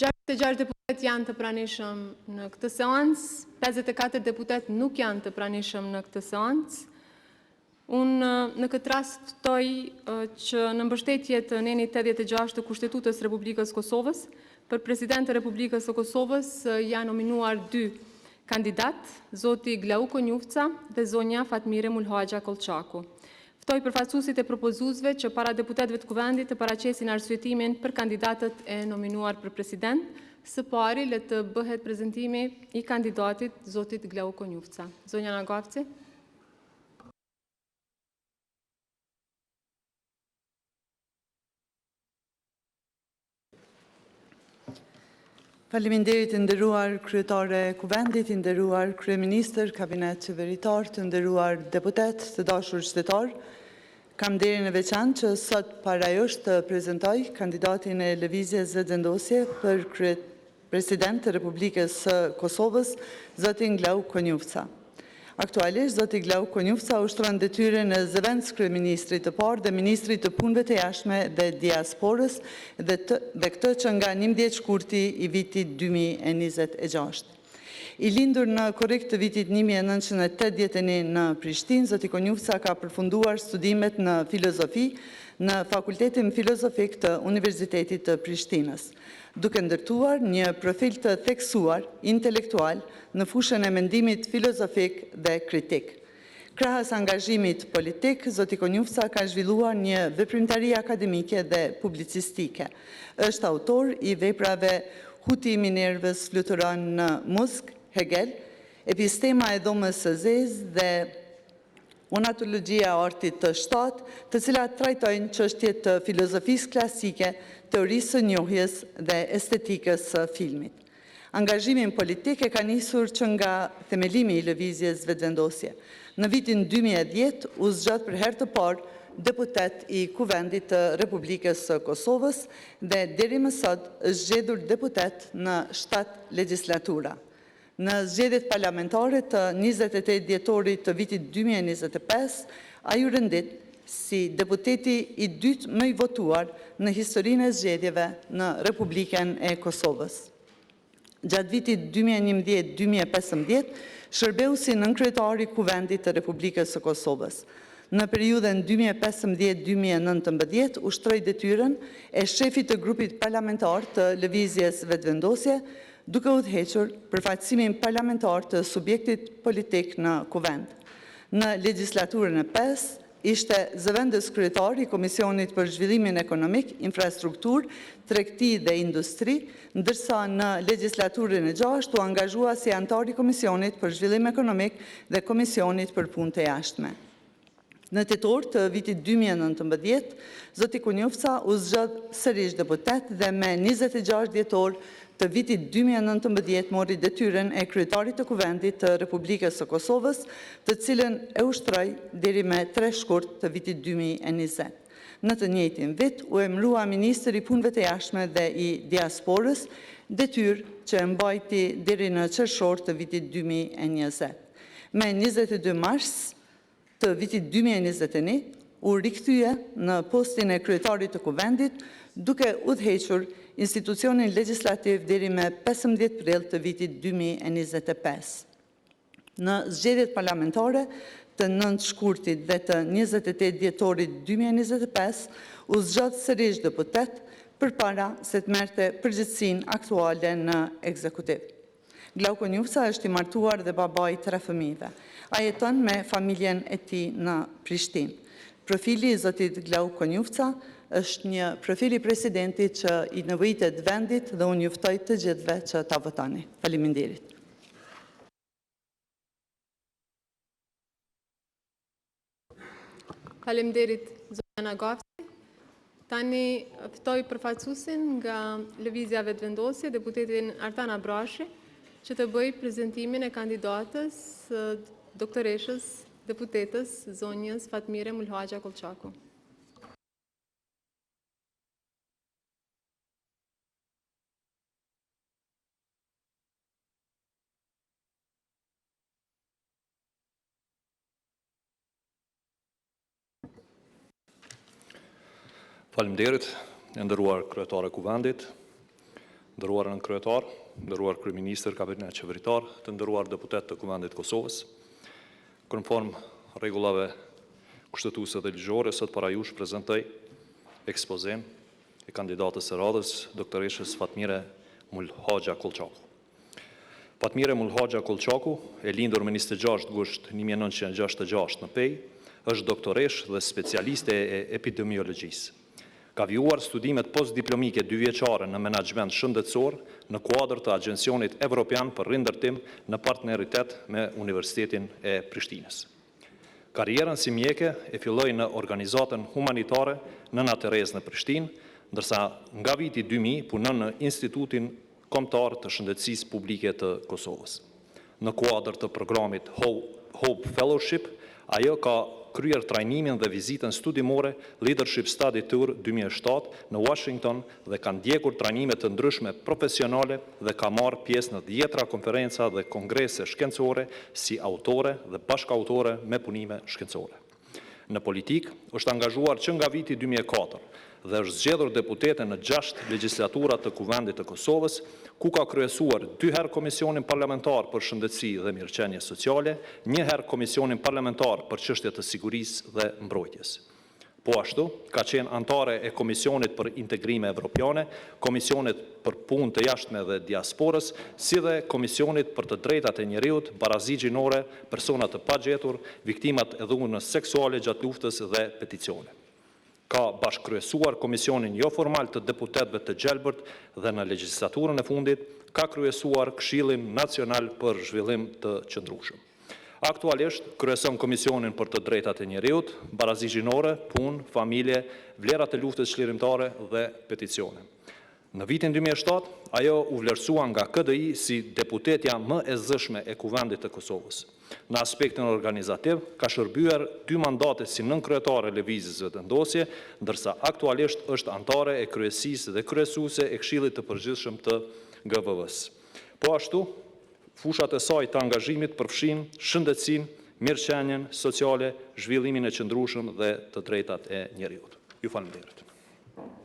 66 deputet janë të pranishëm në këtë seancë, 54 deputet nuk janë të pranishëm në këtë seancë. Unë në këtë rast ftoj që në mbështetje të neni 86 të Kushtetutës Republikës Kosovës, për President të Republikës së Kosovës janë nominuar 2 kandidat, zoti Glauko Njufca dhe zonja Fatmire Mulhoxha Kolçaku. Ftoj përfaqësuesit e propozuesve që para deputetëve të kuvendit të paraqesin arsyetimin për kandidatët e nominuar për president. Së pari le të bëhet prezantimi i kandidatit zotit Glauko Njufca. Zonja Nagafci. Faleminderit, nderuar kryetare e kuvendit, nderuar kryeministër, kabinet qeveritar, të nderuar deputet, të dashur qytetar. Kam nderin e veçantë që sot para jush të prezantoj kandidatin e lëvizjes së vendosje për president të Republikës së Kosovës, zotin Glauko Njufca. Aktualisht, zoti Glauko Njufca ushtron detyrën e zëvendës kryeministrit të parë dhe ministrit të punëve të jashtme dhe diasporës dhe këtë që nga 11 shkurti i vitit 2026. I lindur në korrik të vitit 1981 në Prishtinë, zoti Njufca ka përfunduar studimet në filozofi në Fakultetin Filozofik të Universitetit të Prishtinës, duke ndërtuar një profil të theksuar intelektual në fushën e mendimit filozofik dhe kritik. Krahas angazhimit politik, zoti Njufca ka zhvilluar një veprimtari akademike dhe publicistike. Është autor i veprave Huti i Minervës fluturon në Musk, Hegel, Epistema e dhomës së zezë dhe Onatologjia e artit të shtatë, të cilat trajtojnë çështjet të filozofisë klasike, teorisë së njohjes dhe estetikës së filmit. Angazhimin politik e ka nisur që nga themelimi i lëvizjes vetëvendosje. Në vitin 2010 u zgjat për herë të parë deputet i Kuvendit të Republikës së Kosovës dhe deri më sot është zgjedhur deputet në 7 legjislatura. Në zgjedhjet parlamentare të 28 dhjetorit të vitit 2025, ai u rendit si deputeti i dytë më i votuar në historinë e zgjedhjeve në Republikën e Kosovës. Gjatë vitit 2011-2015, shërbeu si nënkryetari i Kuvendit të Republikës së Kosovës. Në periudhën 2015-2019 ushtroi detyrën e shefit të grupit parlamentar të lëvizjes vetëvendosje, duke udhëhequr përfaqësimin parlamentar të subjektit politik në kuvend. Në legjislaturën e 5, ishte zëvendës kryetari i Komisionit për Zhvillimin Ekonomik, Infrastrukturë, Tregti dhe Industri, ndërsa në legjislaturën e 6 u angazhua si antar i Komisionit për Zhvillim Ekonomik dhe Komisionit për Punë të Jashtme. Në tetor të vitit 2019, zoti Njufca u zgjodh sërish deputet dhe me 26 dhjetor të vitit 2019 mori detyrën e kryetarit të Kuvendit të Republikës së Kosovës, të cilën e ushtroi deri me 3 shkurt të vitit 2020. Në të njëjtin vit u emërua ministër i punëve të jashtme dhe i diasporës, detyrë që e mbajti deri në qershor të vitit 2020. Me 22 mars të vitit 2021 u rikthye në postin e kryetarit të Kuvendit, duke udhëhequr institucionin legjislativ deri me 15 prill të vitit 2025. Në zgjedhjet parlamentare të 9 shkurtit dhe të 28 dhjetorit 2025 u zgjodh sërish deputet përpara se të merrte përgjegjësinë aktuale në ekzekutiv. Glauko Njufca është i martuar dhe babai 3 fëmijëve. Ai jeton me familjen e tij në Prishtinë. Profili i zotit Glauko Njufca është një profil i presidentit që i nevojitet vendit dhe unë juftoj të gjithëve që ta votoni. Faleminderit. Faleminderit zonja Nagafci. Tani ftoj përfaqësuesin nga lëvizja vetëvendosje, deputetin Artan Abrashi, që të bëj prezantimin e kandidatës doktoreshës deputetës zonjës Fatmire Mulhoxha Kolçaku. Faleminderit, nderuar kryetare Kuvendit, Nderuar Nën Kryetar, nderuar Kryeministër, Kabinet Qeveritar, të nderuar deputet të Kuvendit Kosovës, konform rregullave kushtetuese dhe ligjore, sot para jush prezantoj ekspozen e kandidatës së radhës, doktoreshës Fatmire Mulhoxha Kolçaku. Fatmire Mulhoxha Kolçaku, e lindur me 26 gusht 1966 në Pej, është doktoresh dhe specialiste e epidemiologjisë. Ka vjuar studimet postdiplomike 2 vjeçare në menaxhment shëndetësor në kuadër të Agjencionit Evropian për rindërtim në partneritet me Universitetin e Prishtinës. Karrierën si mjeke e filloi në organizatën humanitare Nëna Terezë në Prishtinë, ndërsa nga viti 2000 punon në Institutin Kombëtar të Shëndetësisë Publike të Kosovës. Në kuadër të programit Hope Fellowship, ajo ka kryer trajnimin dhe vizitën studimore Leadership Study Tour 2007 në Washington dhe ka ndjekur trajnime të ndryshme profesionale dhe ka marrë pjesë në 10 konferenca dhe kongrese shkencore si autore dhe bashkautore me punime shkencore. Në politik është angazhuar që nga viti 2004 dhe është zgjedhur deputete në 6 legjislatura të Kuvendit të Kosovës, ku ka kryesuar 2 herë Komisionin Parlamentar për Shëndetësi dhe Mirëqenie Sociale, 1 herë Komisionin Parlamentar për Çështje të Sigurisë dhe Mbrojtjes. Po ashtu, ka qenë antare e Komisionit për Integrime Evropiane, Komisionit për Punë të Jashtme dhe Diasporës, si dhe Komisionit për të Drejtat e Njeriut, barazi gjinore, persona të pagjetur, viktimat e dhunës seksuale gjatë luftës dhe peticione. Ka bashkëkryesuar Komisionin jo formal të deputetëve të gjelbërt dhe në legjislaturën e fundit ka kryesuar Këshillin Nacional për Zhvillim të Qëndrueshëm. Aktualisht kryeson Komisionin për të Drejtat e Njeriut, barazi gjinore, punë, familje, vlerat e luftës çlirimtare dhe peticione. Në vitin 2007, ajo u vlerësua nga KDI si deputetja më e zëshme e Kuvendit të Kosovës. Në aspektin organizativ, ka shërbyer 2 mandate si nënkryetare lëvizjes vendosje, ndërsa aktualisht është antare e kryesisë dhe kryesuese e Këshillit të Përgjithshëm të GVV-s. Po ashtu, fushat e saj të angazhimit përfshin shëndetësinë, mirëqenien sociale, zhvillimin e qëndrueshëm dhe të drejtat e njeriut. Ju falenderoj.